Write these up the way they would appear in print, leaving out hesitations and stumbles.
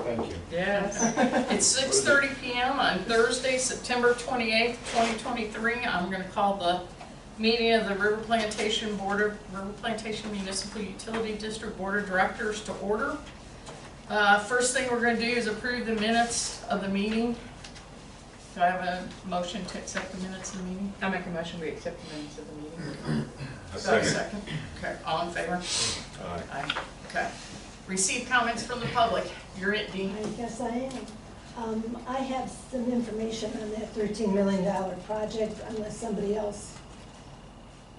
Thank you. Yeah. It's 6:30 p.m. on Thursday, September 28th, 2023. I'm going to call the meeting of the River Plantation Municipal Utility District Board of Directors to order. First thing we're going to do is approve the minutes of the meeting. Do I have a motion to accept the minutes of the meeting? I make a motion we accept the minutes of the meeting. Do I have a second? Okay, all in favor? Aye. Aye. Okay. Receive comments from the public. You're it, Dean. I guess I am. I have some information on that $13 million project, unless somebody else.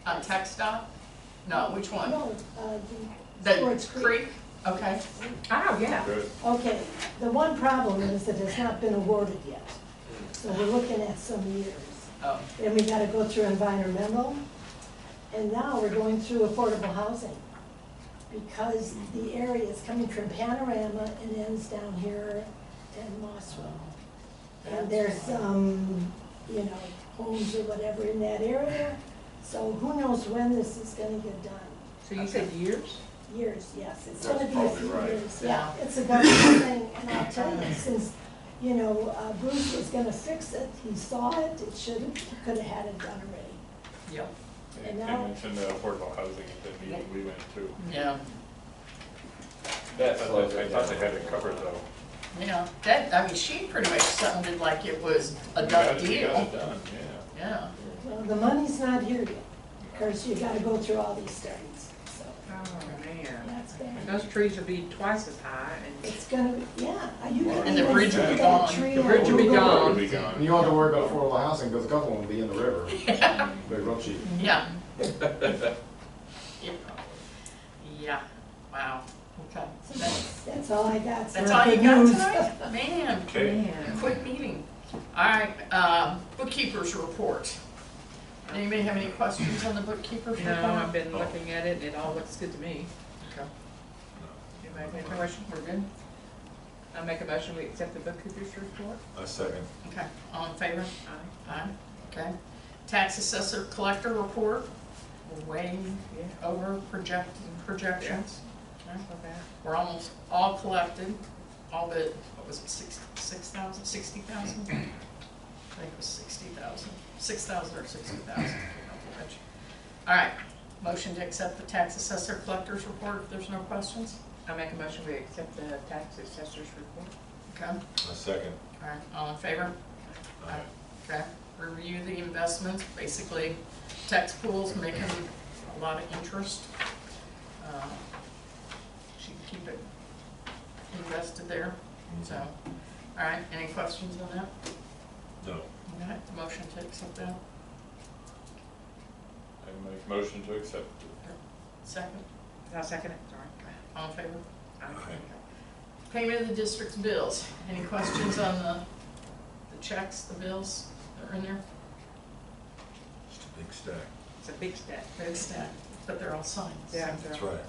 On Tech Stop? No, which one? No, The Sports Creek? Okay. Oh, yeah. Good. Okay, the one problem is that it's not been awarded yet. So we're looking at some years. Oh, Then we gotta go through environmental, and now we're going through affordable housing. Because the area is coming from Panorama and ends down here in Mossville. And there's some, homes or whatever in that area. So who knows when this is gonna get done. So you said years? Years, yes, it's That's gonna be a probably few right. years. Yeah, it's a government thing, and I'll tell you, since, Bruce was gonna fix it, he saw it, could have had it done already. yep. And They now- mentioned affordable housing at the meeting we went to. Yeah. I thought they had it covered though. Yeah. She pretty much sounded like it was a We done got it deal. done, yeah. Yeah. Well, the money's not here yet. Of course, you gotta go through all these studies, so Oh, man. that's bad. Those trees will be twice as high and It's gonna, you can And the even bridge see will be that gone. tree The on bridge will be Google. gone. It'll be gone. And you don't have to worry about affordable housing because a couple will be in the river. Yeah. They're real cheap. Yeah. Yeah. Wow. Okay. So that's all I got. That's So all you good got news. tonight? Man. Okay. man. Quick meeting. All right, bookkeeper's report. Anybody have any questions on the bookkeeper's report? No, I've been looking at it and it all looks good to me. Okay. Anybody have any questions? We're good? I make a motion we accept the bookkeeper's report. A second. Okay, all in favor? Aye. Aye. Okay. Tax assessor collector report. We're way Yeah. over projections. Okay. For that. We're almost all collected, all but, what was it, 6,000, 60,000? I think it was 60,000, 6,000 or 60,000. All right, motion to accept the tax assessor collector's report if there's no questions. I make a motion we accept the tax assessor's report. Okay, A second. all right, all in favor? Aye. Okay, review the investments, basically tax pools making a lot of interest. Should keep it invested there, so. All right, any questions on that? No. All right, motion to accept that. I make a motion to accept. Second, I'll second it, sorry. all in favor? Aye. Payment of the district's bills. Any questions on the checks, the bills that are in there? Just a big stack. It's a big step. Big stack, but they're all signed. Yeah. That's right.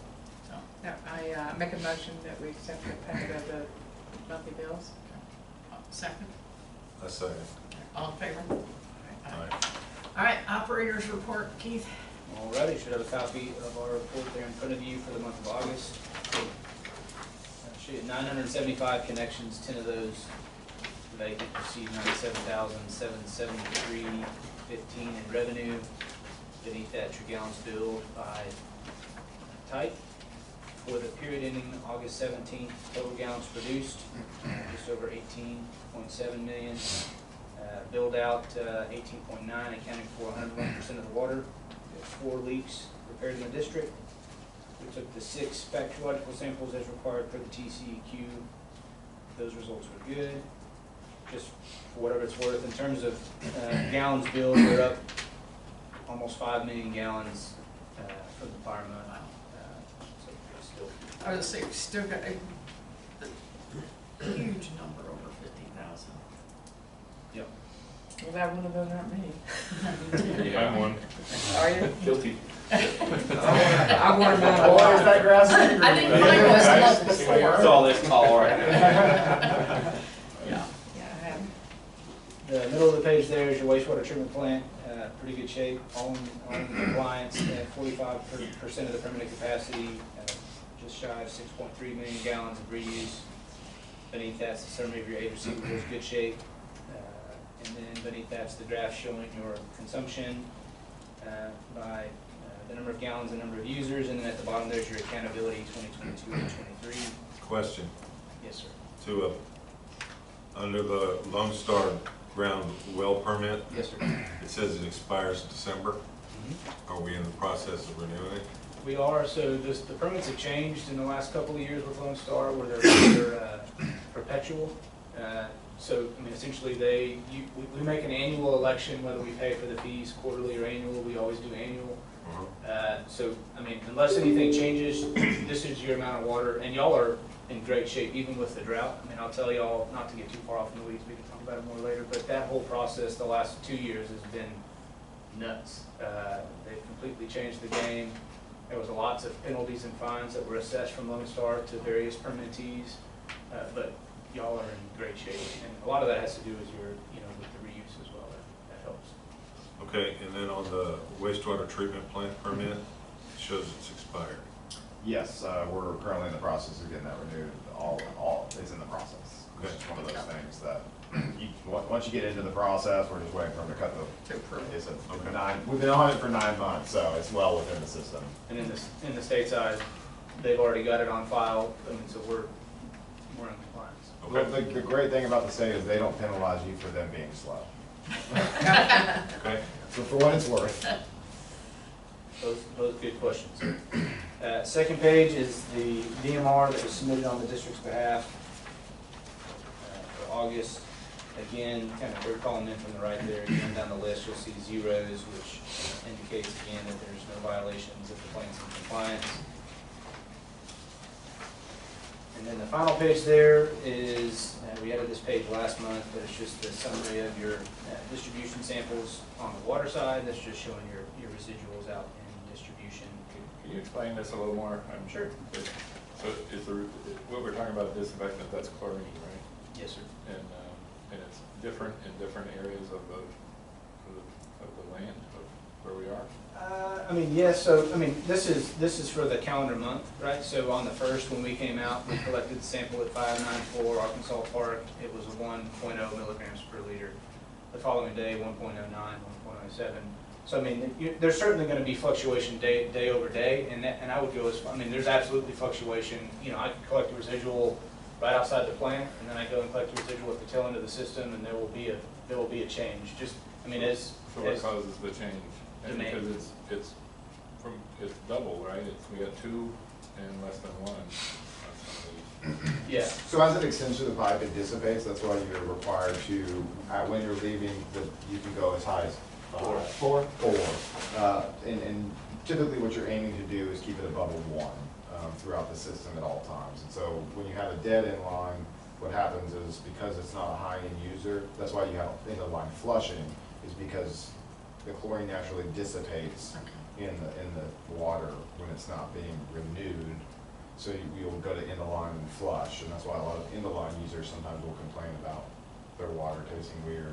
So, No, I make a motion that we accept the payment of the monthly bills. second, A second. all in favor? Aye. All right, operators report, Keith. Alrighty, should have a copy of our report there in front of you for the month of August. Should have 975 connections, 10 of those vacant, received 97,773.15 in revenue. Beneath that, your gallons billed by type. For the period ending August 17th, total gallons produced, just over 18.7 million. Billed out 18.9, accounting for 101% of the water. We have 4 leaks repaired in the district. We took the 6 spectrological samples as required per the TCEQ. Those results were good. Just for whatever it's worth, in terms of gallons billed, we're up almost 5 million gallons for the fire month. So it's still. I was gonna say, we still got a huge number over 50,000. Yep. Well, that one of those aren't me. I'm one. Are you? Guilty. I wanted mine. Why is that grass green? I think mine was month before. It's all this tall right now. Yeah. Yeah, I have. The middle of the page there is your wastewater treatment plant, pretty good shape, all in compliance, at 45% of the permitted capacity, just shy of 6.3 million gallons of reuse. beneath that's the summary of your aid receivables, good shape. And then beneath that's the graph showing your consumption by the number of gallons and number of users, and then at the bottom there's your accountability 2022 and 23. Question, Yes, sir. under the Lone Star ground well permit, Yes, sir. it says it expires December. Mhm. Are we in the process of renewing it? We are, so the permits have changed in the last couple of years with Lone Star, where they're perpetual. So, I mean, essentially we make an annual election, whether we pay for the fees quarterly or annual, we always do annual. So, I mean, unless anything changes, this is your amount of water, and y'all are in great shape, even with the drought. I mean, I'll tell y'all, not to get too far off in the weeds, we can talk about it more later, but that whole process, the last 2 years has been nuts. They've completely changed the game. There was lots of penalties and fines that were assessed from Lone Star to various permittees, but y'all are in great shape. And a lot of that has to do with with the reuse as well, that helps. Okay, and then on the wastewater treatment plant permit, it shows it's expired. Yes, we're currently in the process of getting that renewed. All is in the process. It's just one of those things that once you get into the process, we're just waiting for them to cut the. It's we've been on it for 9 months, so it's well within the system. And in the stateside, they've already got it on file. I mean, so we're in compliance. Okay. The great thing about the state is they don't penalize you for them being slow. Okay. So for what it's worth. Those good questions. Second page is the DMR that was submitted on the district's behalf for August. Again, kind of third column in from the right there, again down the list, you'll see zeros, which indicates again that there's no violations if the plant's in compliance. And then the final page there is, we added this page last month, but it's just the summary of your distribution samples on the water side. That's just showing your residuals out in distribution. Can you explain this a little more? I'm sure. So is what we're talking about disinfectant, that's chlorine, right? Yes, sir. And it's different in different areas of the land of where we are? I mean, yes, so, I mean, this is for the calendar month, right? So on the first, when we came out, we collected the sample at 594 Arkansas Park. It was a 1.0 milligrams per liter. The following day, 1.09, 1.07. So, I mean, there's certainly going to be fluctuation day over day, and I would go as far, I mean, there's absolutely fluctuation. You know, I could collect a residual right outside the plant, and then I go and collect a residual at the tail end of the system, and there will be a change. Just, I mean, So what causes the change? And demand. because it's double, right? We got 2 and less than 1 on some of these. Yeah. So as it extends through the pipe, it dissipates. That's why you're required to, when you're leaving, you can go as high as 4. And typically what you're aiming to do is keep it above a 1 throughout the system at all times. And so when you have a dead end line, what happens is because it's not a high-end user, that's why you have end of line flushing, is because the chlorine naturally dissipates in the water when it's not being renewed. So you'll go to end of line and flush, and that's why a lot of end of line users sometimes will complain about their water tasting weird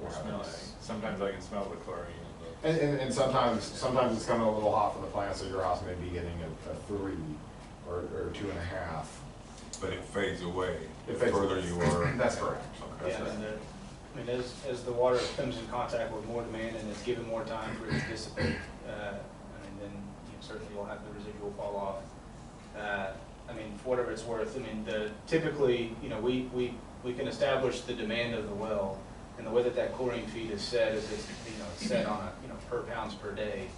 or having. Sometimes I can smell the chlorine. And sometimes it's coming a little hot from the plant, so your house may be getting a 3 or 2.5. But it fades away the It fades further away. you are. That's correct. Okay. Yeah, I mean, as the water comes in contact with more demand and it's given more time for it to dissipate, then certainly you'll have the residual fall off. I mean, for whatever it's worth, I mean, typically, we can establish the demand of the well, and the way that chlorine feed is set is it's set on a per pounds per day.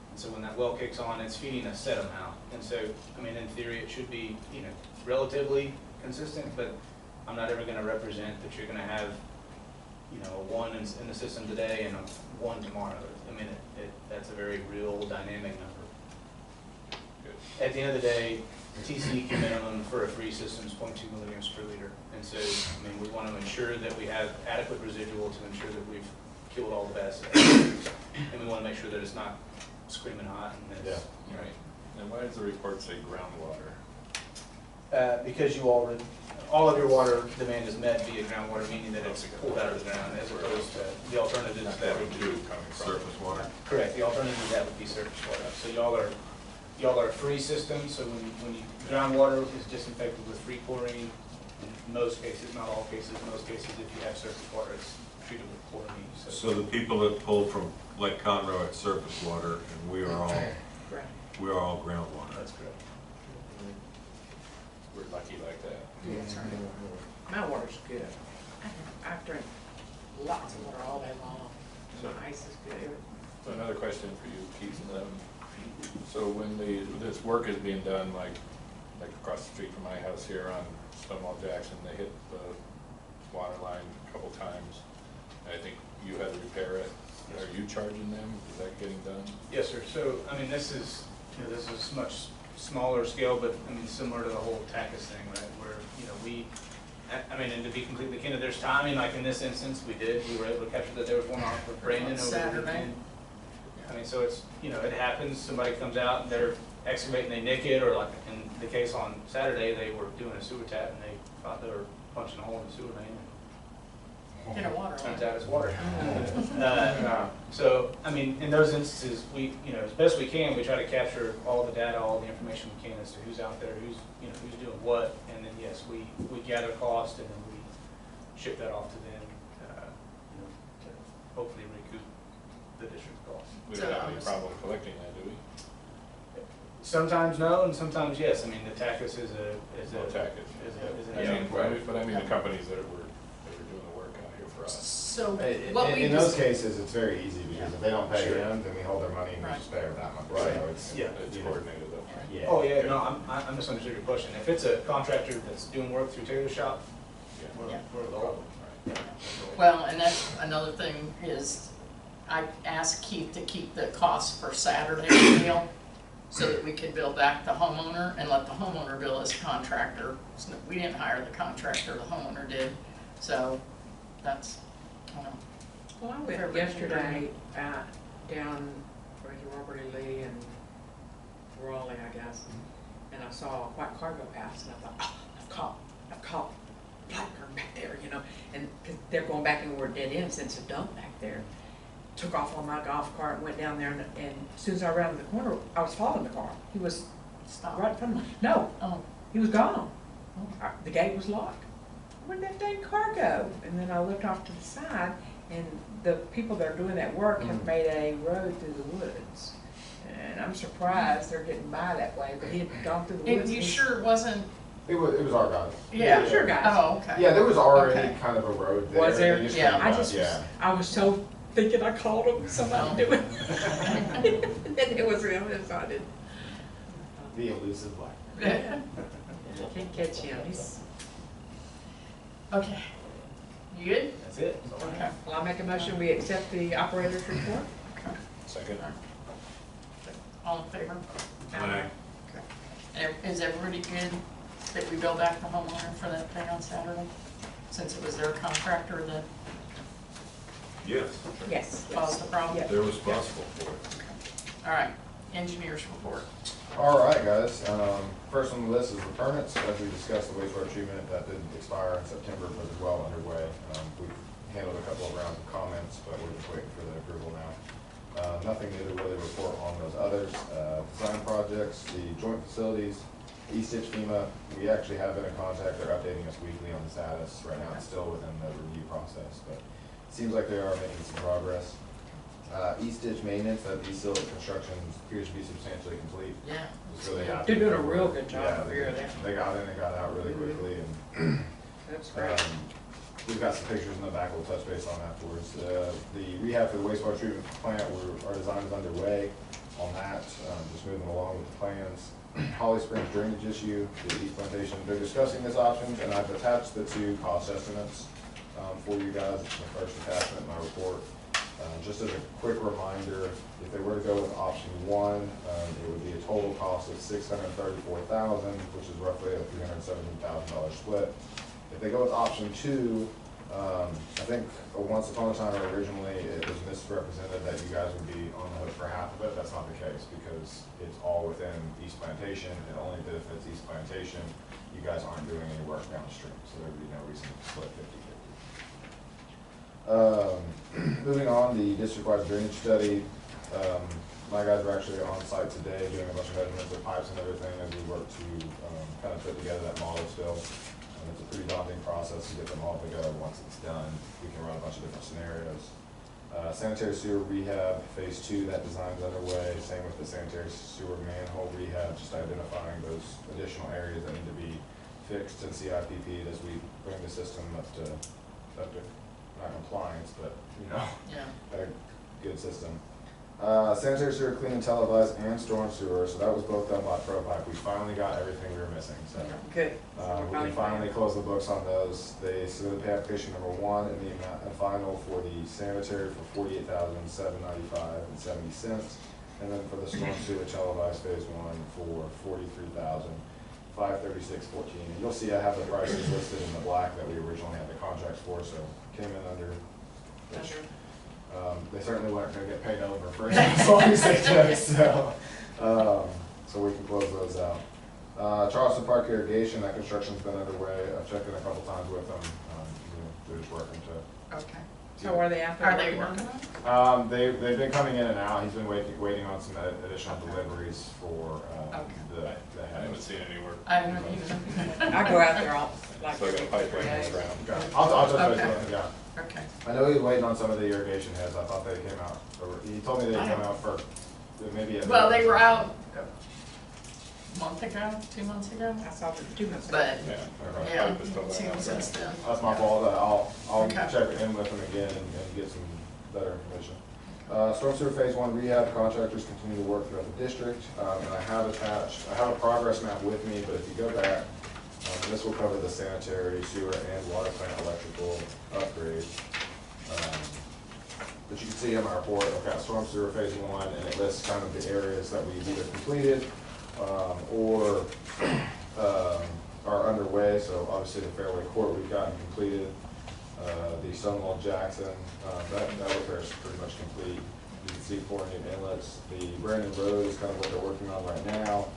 And so when that well kicks on, it's feeding a set amount. And so, I mean, in theory, it should be relatively consistent, but I'm not ever going to represent that you're going to have a 1 in the system today and a 1 tomorrow. I mean, that's a very real dynamic number. Good. At the end of the day, the TCEQ minimum for a free system is 0.2 milligrams per liter. And so, I mean, we want to ensure that we have adequate residual to ensure that we've killed all the bad stuff. And we want to make sure that it's not screaming hot. And that's, Right. And why does the report say groundwater? because all of your water demand is met via groundwater, meaning that it's pulled out of the ground, as opposed to the alternatives that would be Surface water. correct. The alternative to that would be surface water. So y'all are a free system. So when groundwater is disinfected with free chlorine, In most cases, not all cases, most cases, if you have surface water, it's treated with chloramine, So the people that pulled from Lake Conroe at surface water, and we are all groundwater. That's correct. We're lucky like that. Yeah, that's right. My water's good. I drink lots of water all day long. So- My ice is good. So another question for you, Keith. So when this work is being done, like across the street from my house here on Stonewall Jackson, they hit the water line a couple times. I think you had to repair it. Are you charging them? Is that getting done? Yes, sir. So, I mean, this is much smaller scale, but I mean, similar to the whole TACUS thing, right? Where, I mean, and to be completely candid, there's timing, like in this instance, we were able to capture that there was one off with Brandon over the Saturday. weekend. I mean, so it's, it happens, somebody comes out and they're excavating, they nick it, or like in the case on Saturday, they were doing a sewer tap and they thought they were punching a hole in the sewer main. Get a water Turns line. out it's water. So, I mean, in those instances, we, as best we can, we try to capture all the data, all the information we can as to who's out there, who's doing what, and then, yes, we gather cost, and then we ship that off to them, to hopefully recoup the district's cost. We don't have any problem collecting that, do we? Sometimes no, and sometimes yes. I mean, the TACUS is an Right, but I mean the companies that were doing the work out here for us. So what we In those just, cases, it's very easy, because if they don't pay Sure. them, then we hold their money and we Right. just pay them that much. Right. So it's, Yeah. It's coordinated though, right? yeah. Oh, yeah, no, I misunderstood your question. If it's a contractor that's doing work through Taylor Shop, Yeah. we're the whole. well, and that's another thing is I asked Keith to keep the cost for Saturday deal so that we could bill back the homeowner and let the homeowner bill his contractor. So we didn't hire the contractor, the homeowner did. So that's, Well, I went Everybody yesterday down where Robert E. Lee and Raleigh, I guess, and I saw a white car go past, and I thought, oh, I've caught Blackburn back there, and 'cause they're going back and we're dead end since a dump back there. Took off on my golf cart and went down there, and as soon as I rounded the corner, I was following the car. He was stop. right in front of me. No, Oh, he was gone. The gate was locked. Where'd that dang car go? And then I looked off to the side, and the people that are doing that work have made a road through the woods. And I'm surprised they're getting by that way, but he had gone through the and woods. you and- sure it wasn't, It was our guys. yeah. Sure, guys. Oh, okay. Yeah, there was already Okay. kind of a road there. Was there? They just Yeah. cleaned I up, just, yeah. I was so thinking I called him, somebody do it. And it was him, and so I did. The elusive black. Can't catch him, he's, Okay. You good? That's it. That's all I have. Okay. well, I make a motion, we accept the operator's report. Second. All in favor? Aye. And is everybody good that we bill back the homeowner for that thing on Saturday? Since it was their contractor that Yes, Yes. caused the problem? Yeah. they're responsible for it. All right, engineers report. All right, guys, first on the list is the permits. As we discussed, the wastewater treatment, that did expire in September, but is well underway. We've handled a couple of rounds of comments, but we're just waiting for the approval now. Nothing new to really report on those others. Design projects, the joint facilities, East Ditch FEMA, we actually have been in contact. They're updating us weekly on the status. Right now, it's still within the review process, but it seems like they are making some progress. East Ditch maintenance, that East Sill construction appears to be substantially complete. Yeah. Just really happy. They're doing a real good job Yeah, over here there. they got in and got out really quickly, and That's great. we've got some pictures in the back we'll touch base on afterwards. The rehab for the wastewater treatment plant, our design is underway on that, just moving along with the plans. Holly Springs drainage issue, the East Plantation, they're discussing this option, and I've attached the two cost estimates for you guys. It's the first attachment in my report. Just as a quick reminder, if they were to go with option one, it would be a total cost of $634,000, which is roughly a $317,000 split. If they go with option two, I think once upon a time originally it was misrepresented that you guys would be on the hook for half of it. That's not the case, because it's all within East Plantation. It only benefits East Plantation. You guys aren't doing any work downstream, so there would be no reason to split 50-50. Moving on, the district-wide drainage study. My guys are actually on site today doing a bunch of measurements of pipes and everything as we work to kind of put together that model still. And it's a pretty daunting process to get them all together. Once it's done, we can run a bunch of different scenarios. Sanitary sewer rehab, phase 2, that design's underway. Same with the sanitary sewer manhole rehab, just identifying those additional areas that need to be fixed and CIPP'd as we bring the system up to not compliance, but, you know, Yeah. a good system. Sanitary sewer clean and televised and storm sewer, so that was both done by ProPipe. We finally got everything we were missing, so. Good. So We we're can finally close the books on those. They submitted pay application number 1 and the amount, and final for the sanitary for $48,795.70. And then for the storm sewer televised phase 1 for $43,536.14. And you'll see I have the prices listed in the black that we originally had the contracts for, so came in under, which, they certainly weren't gonna get paid over for as long as they took, so we can close those out. Charleston Park irrigation, that construction's been underway. I've checked in a couple times with them. They're just working to. Okay. So are they out there? Are they working on it? They've been coming in and out. He's been waiting on some additional deliveries for the I haven't seen any work. I haven't either. I go out there all, like, So I got a every pipeline days. this ground. Okay. I'll touch base Okay. with him, yeah. Okay. I know he was waiting on some of the irrigation heads. I thought they came out, he told me they came out for maybe. Well, they were out a month ago, 2 months ago, I saw them 2 months ago. but Yeah. yeah, Pipe is still seen laying them out since there. then. That's my fault. I'll Okay. check in with him again and get some better information. Storm sewer phase 1 rehab contractors continue to work throughout the district. And I have a progress map with me, but if you go back, this will cover the sanitary, sewer, and water plant electrical upgrades. But you can see in my report, I've got storm sewer phase 1, and it lists kind of the areas that we've either completed or are underway. So obviously the Fairway Court we've gotten completed. The Stonewall Jackson, that repair is pretty much complete. You can see 4 new inlets. The Brandon Road is kind of what they're working on right now.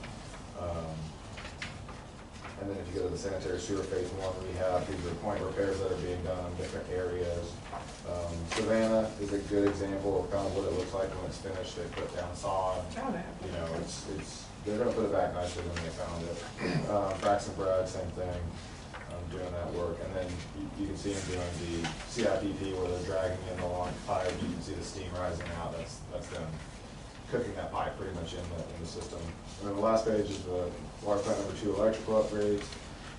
And then if you go to the sanitary sewer phase 1 rehab, these are point repairs that are being done in different areas. Savannah is a good example of kind of what it looks like when it's finished. They put down sod. You know, they're gonna put it back nicely when they found it. Braxton Bragg, same thing, doing that work. And then you can see them doing the CIPP where they're dragging in the long pipe. You can see the steam rising out. That's them cooking that pipe pretty much in the system. And then the last page is the water plant number 2 electrical upgrades.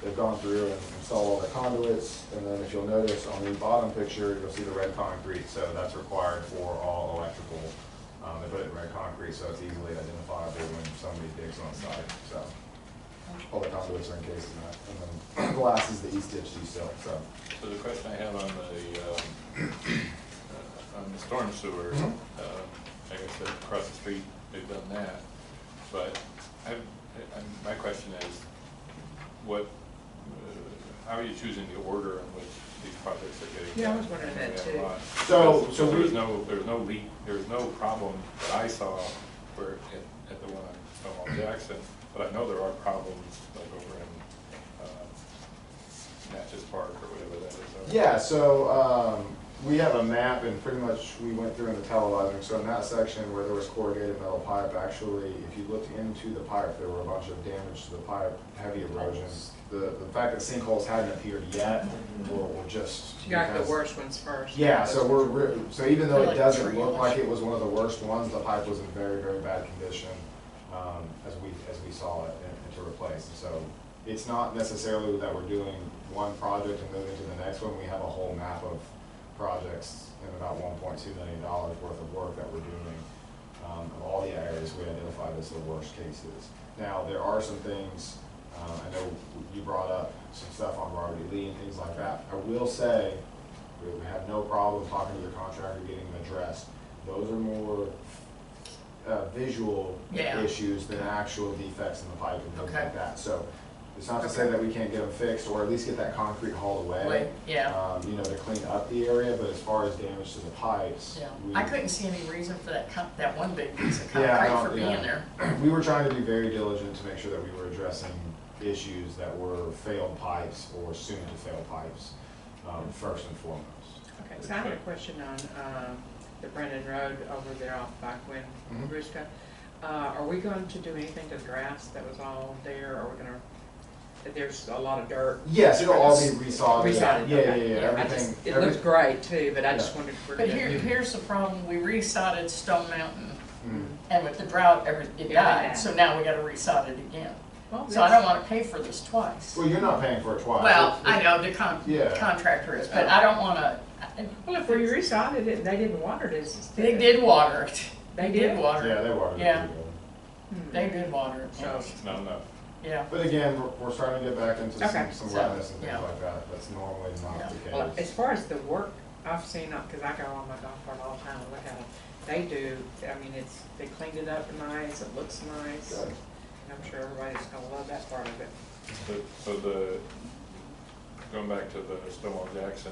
They've gone through and installed all the conduits. And then if you'll notice on the bottom picture, you'll see the red concrete. So that's required for all electrical. They put it in red concrete so it's easily identifiable when somebody digs on site. So all the conduits are encased in that. And then the last is the east ditch seal. So the question I have on the storm sewer, I guess that across the street, they've done that. But my question is, how are you choosing the order in which these projects are getting done? Yeah, I was wondering that too. So there's no problem that I saw at the one on Stonewall Jackson, but I know there are problems like over in Natchez Park or whatever that is. yeah, so we have a map, and pretty much we went through in the televising. So in that section where there was corrugated metal pipe, actually, if you looked into the pipe, there were a bunch of damage to the pipe, heavy erosion. The fact that sinkholes hadn't appeared yet were just. You got the worst ones first. Yeah, so so even though it Like doesn't tree look wash. like it was one of the worst ones, the pipe was in very, very bad condition as we saw it and to replace. So it's not necessarily that we're doing one project and moving to the next one. We have a whole map of projects and about $1.2 million worth of work that we're doing of all the areas we identified as the worst cases. Now, there are some things, I know you brought up some stuff on Robert E. Lee and things like that. I will say, we have no problem talking to the contractor, getting them addressed. Those are more visual issues than actual defects in the pipe and things like that. So it's not to say that we can't get them fixed or at least get that concrete hauled away. You know, to clean up the area, but as far as damage to the pipes. I couldn't see any reason for that one big piece of concrete for being there. We were trying to be very diligent to make sure that we were addressing issues that were failed pipes or soon to fail pipes, first and foremost. Okay, so I have a question on the Brennan Road over there off Backwin, Brusca. Are we going to do anything to the grass that was all there, or are we gonna that there's a lot of dirt. Yes, it'll all be resodded. Resodded, Yeah, okay. yeah, I everything. just- It looks great too, but I just Yeah. wondered if we're But gonna. here's the problem, we resodded Stone Mountain, Mm. and with the drought, it Everything died, died. so now we gotta resod it again. Well, So I don't wanna pay for this twice. Well, you're not paying for it twice. Well, It's- I know the Yeah. contractor is, but I don't wanna, Well, if we resodded it and they didn't water it, it's. they did water it. They did did? water Yeah, it. they watered it Yeah. pretty good. They did water it, So- It's not enough. yeah. But again, we're starting to get back into Okay. some So, wetness and things yeah. like that. That's normally not Yeah. the Well, case. as far as the work I've seen, because I go on my golf cart all the time and look at them, they do, I mean, they cleaned it up nice, it looks nice. Good. I'm sure everybody's gonna love that part of it. So going back to the Stonewall Jackson,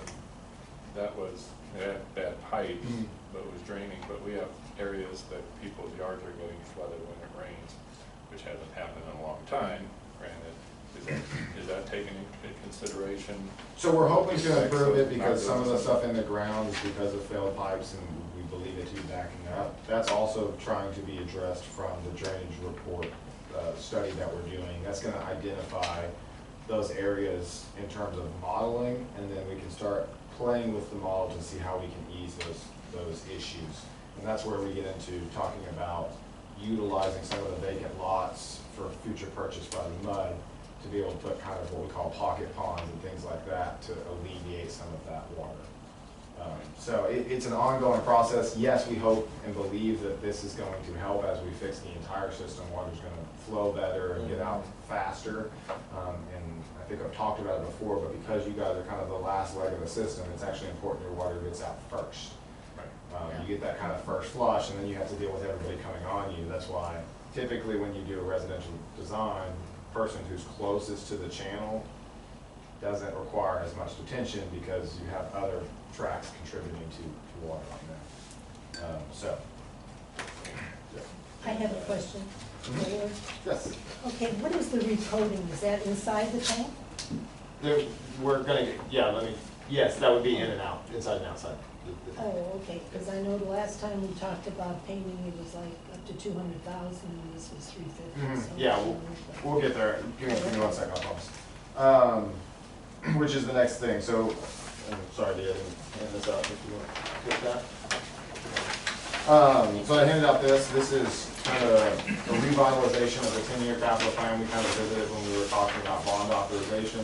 that was, it had bad pipes, Mhm. but it was draining, but we have areas that people's yards are getting flooded when it rains, which hasn't happened in a long time, granted. Is that taken into consideration? So we're hoping to improve it Not because some of the doing stuff in the ground is because of failed pipes and we believe it to be backing up. That's also trying to be addressed from the drainage report study that we're doing. That's gonna identify those areas in terms of modeling, and then we can start playing with the model to see how we can ease those issues. And that's where we get into talking about utilizing some of the vacant lots for future purchase by the MUD to be able to put kind of what we call pocket ponds and things like that to alleviate some of that water. So it's an ongoing process. Yes, we hope and believe that this is going to help as we fix the entire system. Water's gonna flow better and get out faster. And I think I've talked about it before, but because you guys are kind of the last leg of the system, it's actually important your water gets out first. You get that kind of first flush, and then you have to deal with everybody coming on you. That's why typically when you do a residential design, the person who's closest to the channel doesn't require as much attention because you have other tracks contributing to water on there. So. Yeah. I have a question. Mayor. Yes. Okay, what is the recoating? Is that inside the tank? We're gonna, yes, that would be in and out, inside and outside. Oh, okay, because I know the last time we talked about painting, it was like up to 200,000, and this was 350. so- Yeah, we'll get there. Give me 1 second, I promise. Which is the next thing. So, I'm sorry, Dee, I didn't hand this out if you want to get that. So I handed out this. This is kind of a revitalization of the 10-year capital plan we kind of visited when we were talking about bond authorization.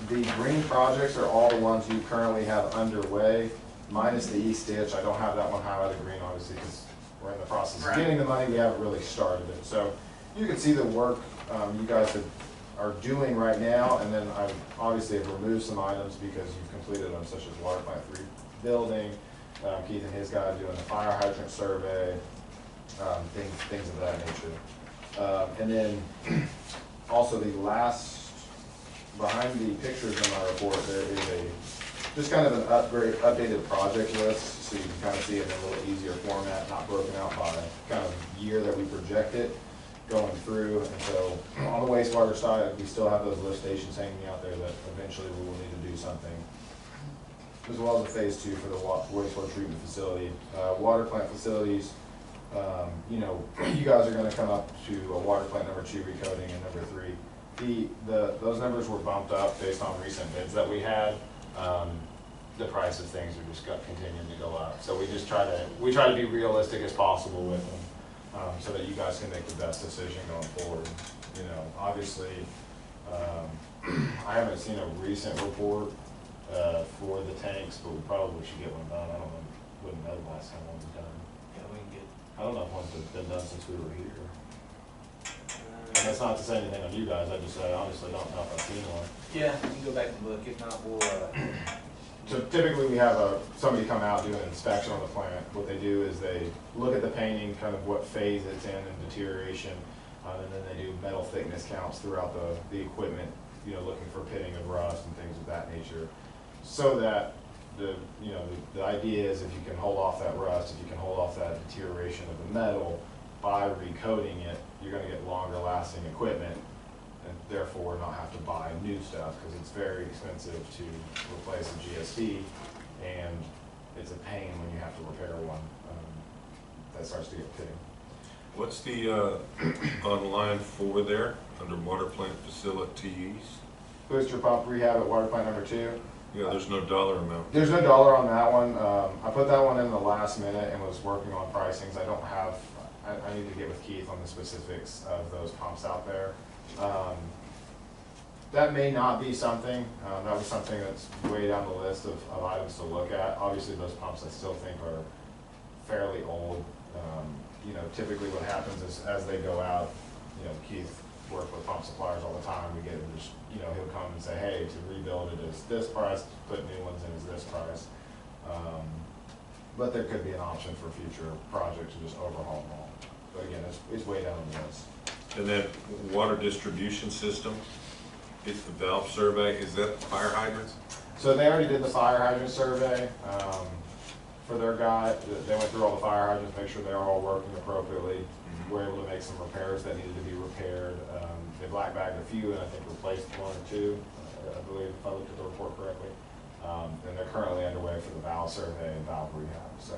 The green projects are all the ones you currently have underway, minus the east ditch. I don't have that one highlighted green, obviously, because we're in the process of getting the money. We haven't really started it. So you can see the work you guys are doing right now, and then I obviously have removed some items because you've completed them, such as water plant 3 building, Keith and his guy doing the fire hydrant survey, things of that nature. And then also the last, behind the pictures in my report, there is just kind of an updated project list, so you can kind of see it in a little easier format, not broken out by kind of year that we project it going through. And so on the wastewater side, we still have those lift stations hanging out there that eventually we will need to do something, as well as a phase 2 for the wastewater treatment facility. Water plant facilities, you guys are gonna come up to a water plant number 2 recoating and number 3. Those numbers were bumped up based on recent bids that we had. The price of things are just continuing to go up. So we try to be realistic as possible with them, so that you guys can make the best decision going forward. Obviously, I haven't seen a recent report for the tanks, but we probably should get one done. I wouldn't know the last time one was done. Yeah, we can get, I don't know if one's been done since we were here. And that's not to say anything on you guys, I honestly don't know if I've seen one. yeah, you can go back and look, if not, we'll, So typically we have somebody come out, do an inspection on the plant. What they do is they look at the painting, kind of what phase it's in and deterioration, and then they do metal thickness counts throughout the equipment, looking for pitting of rust and things of that nature. So that the idea is if you can hold off that rust, if you can hold off that deterioration of the metal by recoating it, you're gonna get longer lasting equipment and therefore not have to buy new stuff, because it's very expensive to replace a GSD, and it's a pain when you have to repair one that starts to get pitting. What's the, on line 4 there, under water plant facilities? Booster pump rehab at water plant number 2. Yeah, there's no dollar amount. There's no dollar on that one. I put that one in the last minute and was working on pricings. I don't have, I need to get with Keith on the specifics of those pumps out there. That may not be something, that was something that's way down the list of items to look at. Obviously, those pumps I still think are fairly old. You know, typically what happens is as they go out, you know, Keith works with pump suppliers all the time. We get him just, you know, he'll come and say, hey, to rebuild it is this price, to put new ones in is this price. But there could be an option for future projects to just overhaul them all. But again, it's way down the list. And then water distribution system, it's the valve survey, is that fire hydrants? So they already did the fire hydrant survey for their guy. They went through all the fire hydrants, make sure they're all working appropriately. We're able to make some repairs that needed to be repaired. They black bagged a few and I think replaced 1 or 2, I believe, if I looked at the report correctly. And they're currently underway for the valve survey and valve rehab. So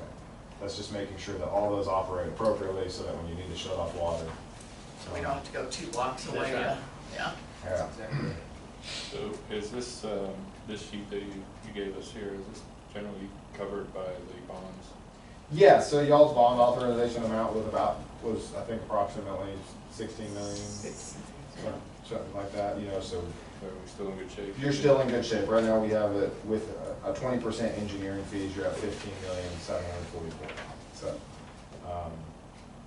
that's just making sure that all those operate appropriately so that when you need to shut off water. So we don't have to go 2 blocks away, right. yeah. Yeah. So is this, this sheet that you gave us here, is this generally covered by the bonds? Yeah, so y'all's bond authorization amount was I think approximately 16 million, something like that, you know, so Are we still in good shape? you're still in good shape. Right now we have it with a 20% engineering fees, you're at 15,744. So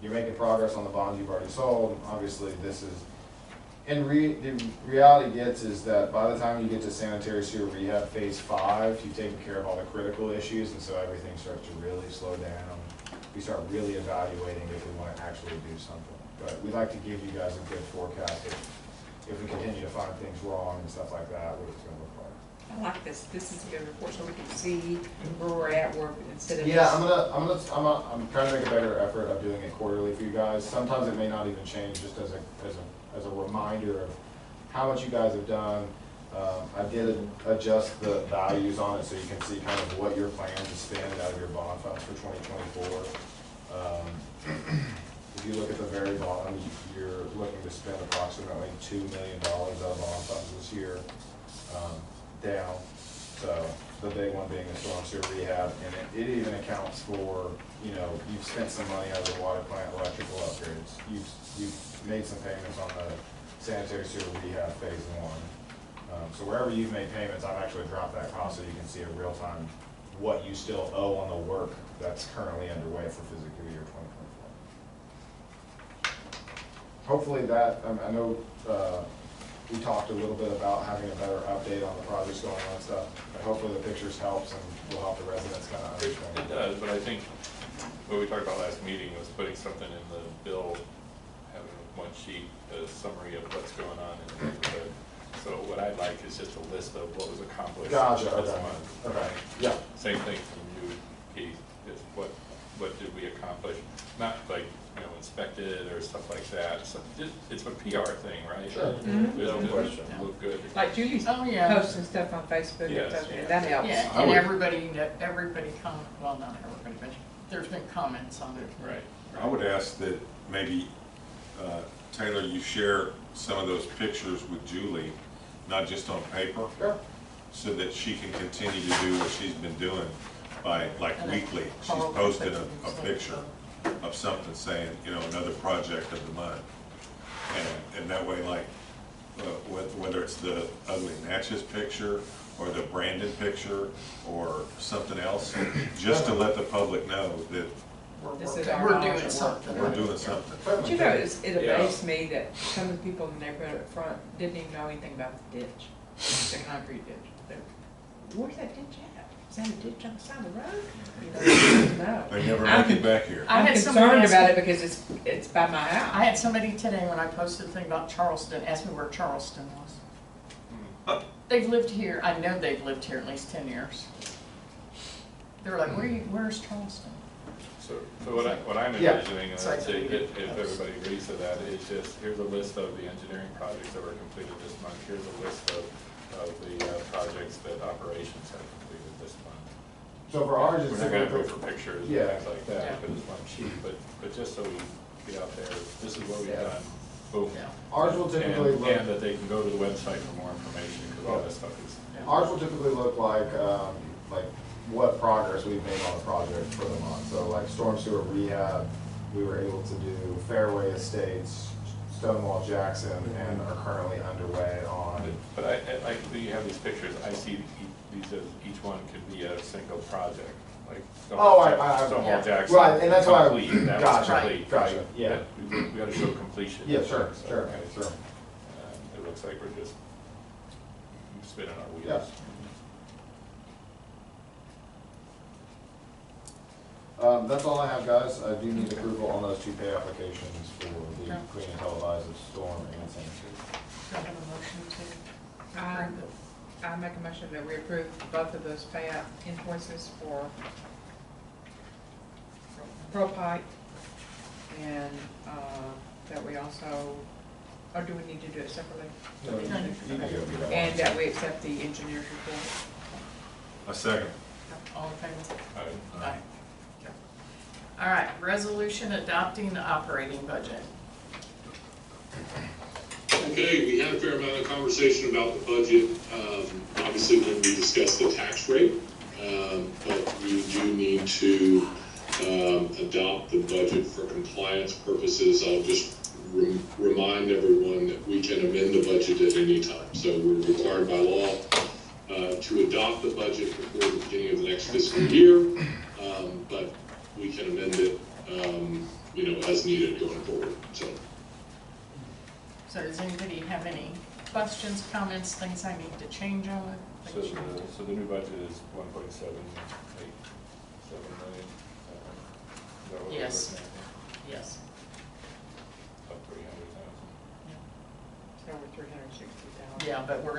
you're making progress on the bonds you've already sold. Obviously this is, and the reality gets is that by the time you get to sanitary sewer rehab phase 5, you've taken care of all the critical issues, and so everything starts to really slow down. We start really evaluating if we want to actually do something. But we'd like to give you guys a good forecast if we continue to find things wrong and stuff like that, what it's going to look like. I like this. This is a good report so we can see where we're at work instead of. Yeah, just- I'm trying to make a better effort of doing it quarterly for you guys. Sometimes it may not even change, just as a reminder of how much you guys have done. I did adjust the values on it so you can see kind of what you're planning to spend out of your bond funds for 2024. If you look at the very bottom, you're looking to spend approximately $2 million out of bond funds this year, down. So the big one being the storm sewer rehab, and it even accounts for, you know, you've spent some money out of the water plant electrical upgrades. You've made some payments on the sanitary sewer rehab phase 1. So wherever you've made payments, I've actually dropped that cost so you can see in real time what you still owe on the work that's currently underway for fiscal year 2024. Hopefully that, I know we talked a little bit about having a better update on the projects going on and stuff, but hopefully the pictures helps and will help the residents kind of understand. It does, but I think what we talked about last meeting was putting something in the bill, having one sheet, a summary of what's going on in the neighborhood. So what I'd like is just a list of what was accomplished Gotcha, this okay. month. Okay, yeah. Same thing from you, Keith, is what did we accomplish? Not like, you know, inspected or stuff like that. So it's a PR thing, right? Sure. Mhm. Just No to question. look good. Like Julie's Oh, yeah. posting stuff on Facebook Yes, and stuff, yeah. and that helps. Yeah, I and would- everybody well, not everybody, but there's been comments on it. Right. I would ask that maybe, Taylor, you share some of those pictures with Julie, not just on paper, Sure. so that she can continue to do what she's been doing by, like, weekly. She's Carl can posted put a some picture stuff. of something saying, you know, another project of the month. And that way, like, whether it's the ugly Natchez picture or the Brandon picture or something else, just to let the public know that This is We're our doing option. something. we're doing something. But you know, it Yeah. amazed me that some of the people in the neighborhood up front didn't even know anything about the ditch, the concrete ditch. Where's that ditch at? Is that a ditch on the side of the road? You know, no. They never I'm- make it back here. I I'm had somebody concerned ask about me- it because it's by my I house. had somebody today, when I posted the thing about Charleston, ask me where Charleston was. They've lived here, I know they've lived here at least 10 years. They were like, where's Charleston? So what I'm Yeah. envisioning, and So I I'd say deleted if those. everybody agrees to that, is just, here's a list of the engineering projects that were completed this month. Here's a list of the projects that operations have completed this month. So for ours, We're it's not gonna go typically, for pictures and Yeah. things like that, Yeah. because it's one sheet, but just so we get out there, this is what we've Yeah. done, boom. Yeah. Ours will typically And look, that they can go to the website for more information, because all that stuff is. ours will typically look like what progress we've made on a project for the month. So like storm sewer rehab, we were able to do Fairway Estates, Stonewall Jackson, and are currently underway on. But I, like, when you have these pictures, I see these as, each one could be a single project, like Oh, Stonewall yeah. Jackson. Right, and that's why, complete, that was gotcha, complete, gotcha, right? yeah. But we gotta show completion. Yeah, sure, So, sure, okay. sure. It looks like we're just spinning our Yeah. wheels. That's all I have, guys. I do need approval on those two pay applications for the Okay. clean and televised of storm and sanitary. Do I have a motion to Um, approve it? I make a motion that we approve both of those payout invoices for ProPipe and, that we also, or do we need to do it separately? No, you can go do that. And that we accept the engineer's report. A second. All in favor? Aye. Aye. Okay. All right, resolution adopting the operating budget. Okay, we had a fair amount of conversation about the budget, obviously when we discussed the tax rate, but we do need to adopt the budget for compliance purposes. I'll just remind everyone that we can amend the budget at any time. So we're required by law to adopt the budget before the beginning of the next fiscal year, but we can amend it, as needed going forward, so. So does anybody have any questions, comments, things I need to change on it? So Things you need to- so the new budget is 1.787 million. Is that what we're Yes. looking at? Yes. Up 300,000. Over 360,000. Yeah, but we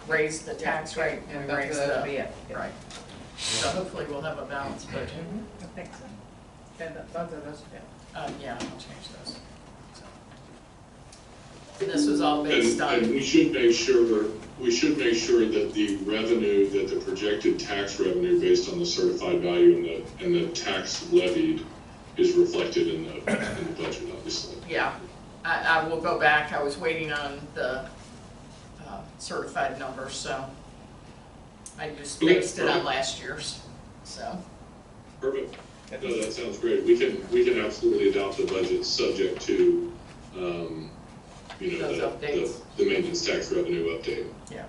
raised the tax rate and we both of raised those the, will be it. right. So hopefully we'll have a balanced budget. I think so. And both of those, yeah. Yeah, I'll change those. So. And this was all based And on, we should make sure that the revenue, that the projected tax revenue based on the certified value and the tax levied is reflected in the budget, obviously. yeah, I will go back, I was waiting on the certified numbers, so I just Okay, based it on perfect. last year's, so. Perfect. No, that sounds great. We can absolutely adopt the budget subject to, Those updates. the maintenance tax revenue update. Yeah.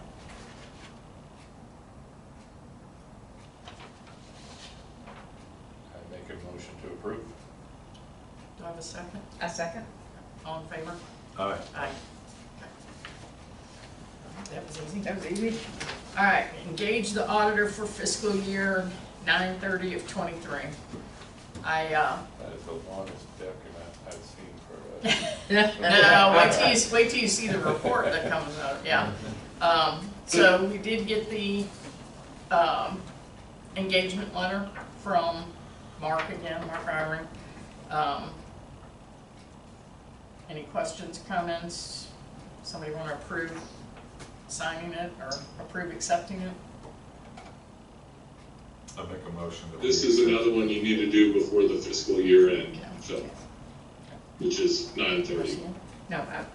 I make a motion to approve. Do I have a second? A second? All in favor? Aye. Aye. That was easy. That was easy. All right, engage the auditor for fiscal year 9/30 of '23. That is the longest document I've seen for No, wait till you see the report that comes out, yeah. So we did get the, engagement letter from Mark again, Mark Iring. Any questions, comments? Somebody wanna approve signing it or approve accepting it? I make a motion that. This is another one you need to do before the fiscal year end, Yeah. so, which is 9/30. No, Saturday.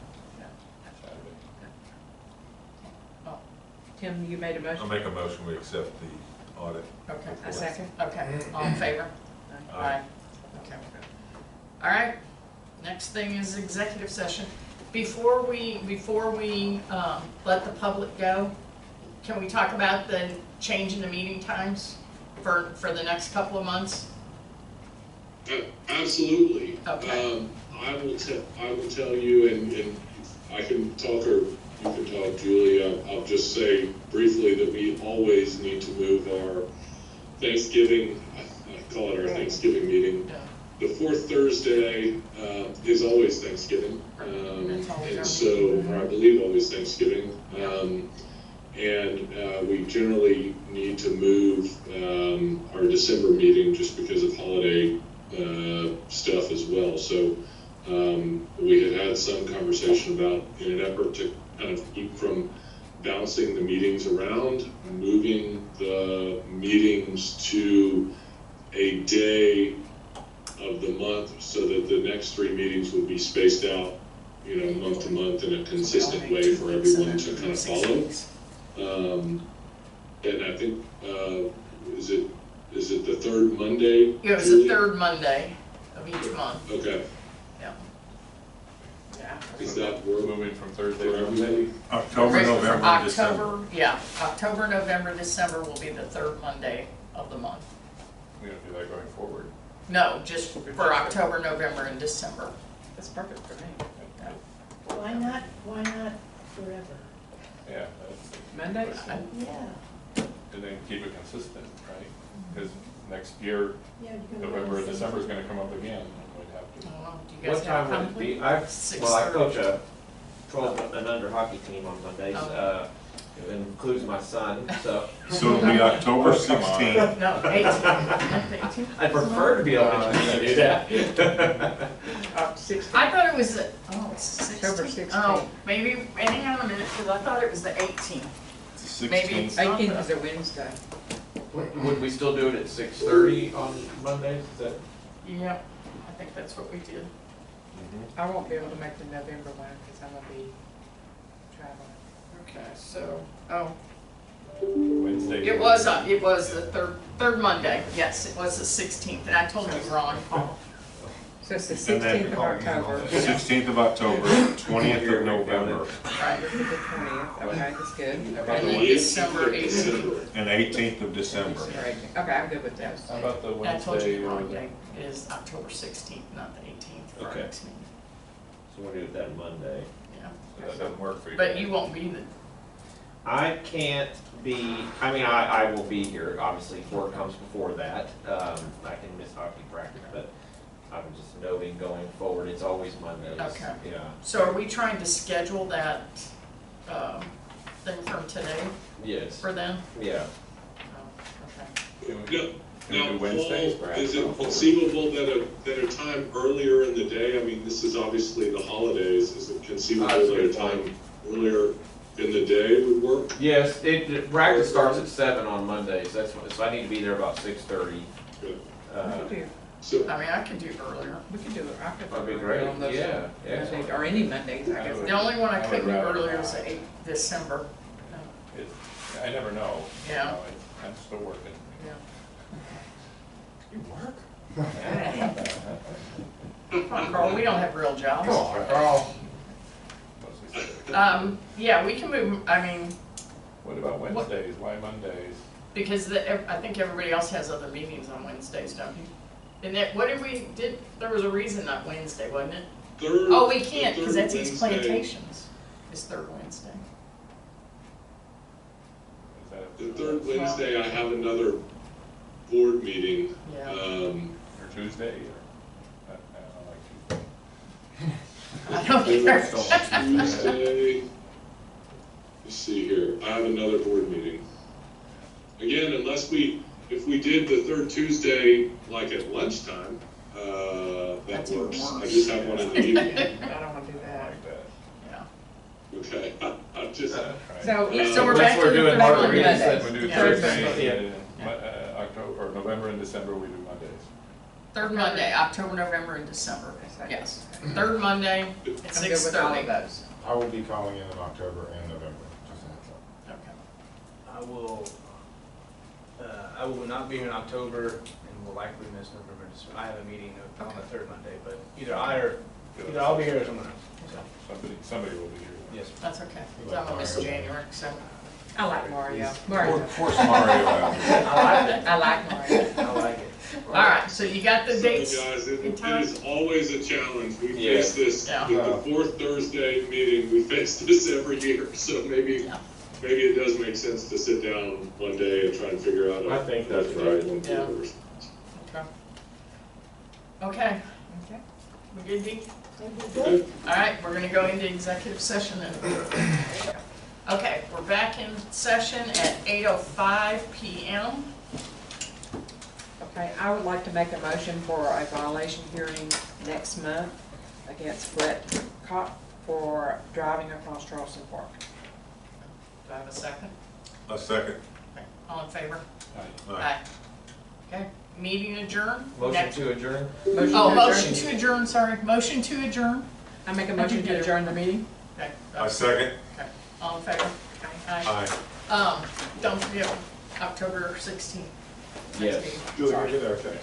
Oh, Tim, you made a I motion? make a motion, we accept the audit. okay. A second? Okay, all in favor? Aye. Okay. All right, next thing is executive session. Before we let the public go, can we talk about the change in the meeting times for the next couple of months? Absolutely. Okay. I will tell you, and I can talk, or you can talk, Julie. I'll just say briefly that we always need to move our Thanksgiving, I call it our Thanksgiving meeting. Yeah. The fourth Thursday is always Thanksgiving, That's always our and so, or I believe always Thanksgiving. And we generally need to move our December meeting just because of holiday stuff as well. So we had some conversation about, in an effort to kind of keep from bouncing the meetings around, moving the meetings to a day of the month so that the next spaced out, month to month in a consistent way for everyone to kind of follow. And I think, is it the third Monday? It was Julie? the third Monday of each month, Okay, yeah. Yeah. is that work? Moving from Thursday For to Monday. everyone? October, Right, November, and December. October, yeah, October, November, December will be the third Monday of the month. We're gonna do that going forward. No, just for October, November, and December. That's perfect for me. Why not forever? Yeah, that's, Mondays? Yeah, and then keep it consistent, right? Because next year, yeah. you can November and always- December is gonna come up again, and we'd have I to. don't know, do you guys What have time would it conflict? be? Well, I 6:30. coach a 12 and under hockey team on Mondays. Oh. It includes my son, so So it'll be October Oh, come on. 16th. No, 18th. I'd prefer to be able to do that. 16. I thought it was, it's the 16th. October 16th. Oh, maybe, hang on a minute, because I thought it was the 18th. It's the Maybe 16th. it's not 18th is the, a Wednesday. Would we still do it at 6:30 on Mondays? Is that? yeah, I think that's what we did. I won't be able to make the November one because I'm gonna be traveling. Okay, so, oh, Wednesday. it was the third Monday, yes, it was the 16th, and I told you wrong, Paul. So it's the And then- 16th of October. 16th of October, 20th of November, Right, The 20th, okay, that's good. and Okay. then December 18th. and 18th of December. Okay, I'm good with those. How about the I told you Wednesday the or wrong the? day, it is October 16th, not the 18th for our Okay. next meeting, So we'll do it that Monday. yeah. So that doesn't work for you. But you won't be the, I can't be, I will be here, obviously, if work comes before that. I can miss hockey practice, but I'm just noting going forward, it's always Mondays. Okay. Yeah. so are we trying to schedule that, thing from today Yes, for them? yeah. Oh, okay. Can we- No, can we now, do Wednesdays, Paul, perhaps? is it conceivable that a time earlier in the day, I mean, this is obviously the holidays, is it conceivable That's a that a good point. time earlier in the day would work? Yes, practice starts at 7 on Mondays, so I need to be there about 6:30. Good. We could do, So, I mean, I could do earlier. we could do it. I could That'd be do it great. on those Yeah, Mondays, or any Mondays, I guess. The only one I I would couldn't do rather earlier was not. the 8th December. I never know. Yeah. You know, I'm still working. Yeah. You work? Come on, Carl, we don't have real jobs. Come on, Carl. Mostly sick. Yeah, we can move, I mean, What about Wednesdays? Why Mondays? because I think everybody else has other meetings on Wednesdays, don't you? And that, what did we, there was a reason not Wednesday, wasn't it? third. Oh, we can't, because the that's third East Wednesday- Plantations, it's third Wednesday. Is that? The third Wednesday, I have another board meeting. Yeah. Or Tuesday, or? I don't like Tuesday. I don't care. Tuesday, let's see here, I have another board meeting. Again, if we did the third Tuesday, like at lunchtime, that That's even works. I worse. just have one in the evening. I don't wanna do I that. like that. Yeah. Okay, I'm just, Right. So we're back to the doing third Margarita Monday. said We do Yeah. Thursday, Yeah. October, or November and December, we do Mondays. Third Monday, October, November, and December, That's like- yes. Third Monday at I'm good with 6:30. all of those. I will be calling in October and November, just a heads up. Okay. I will not be here in October and will likely miss November. I have a meeting on the third Monday, but either I'll be here or someone else. So, Somebody will be here. yes. That's okay, 'cause I'm gonna miss January, so. I like Mario. Of Mario. course Mario out here. I like it. I like Mario. I like it. All right, so you got the so dates? guys, it in time? is always a challenge. We Yeah. face this, Yeah. with the fourth Thursday meeting, we face this every year, so maybe Yeah. it does make sense to sit down one day and try and figure out. I think that's right. Yeah. Okay. Okay, Okay. we good, Dee? Good. All right, we're gonna go into executive session then. Okay, we're back in session at 8:05 PM. Okay, I would like to make a motion for a violation hearing next month against Brett Kopp for driving across Charleston Park. Do I have a second? A second. Okay, all in favor? Aye. Aye. Okay, meeting adjourned? Motion Next- to adjourn? Oh, motion to adjourn, sorry, motion to adjourn. I make a motion to adjourn the meeting. Okay. I second. Okay, all in favor? Aye. Don't forget, October 16th. Yes. Next meeting. Julie, Sorry. get our text.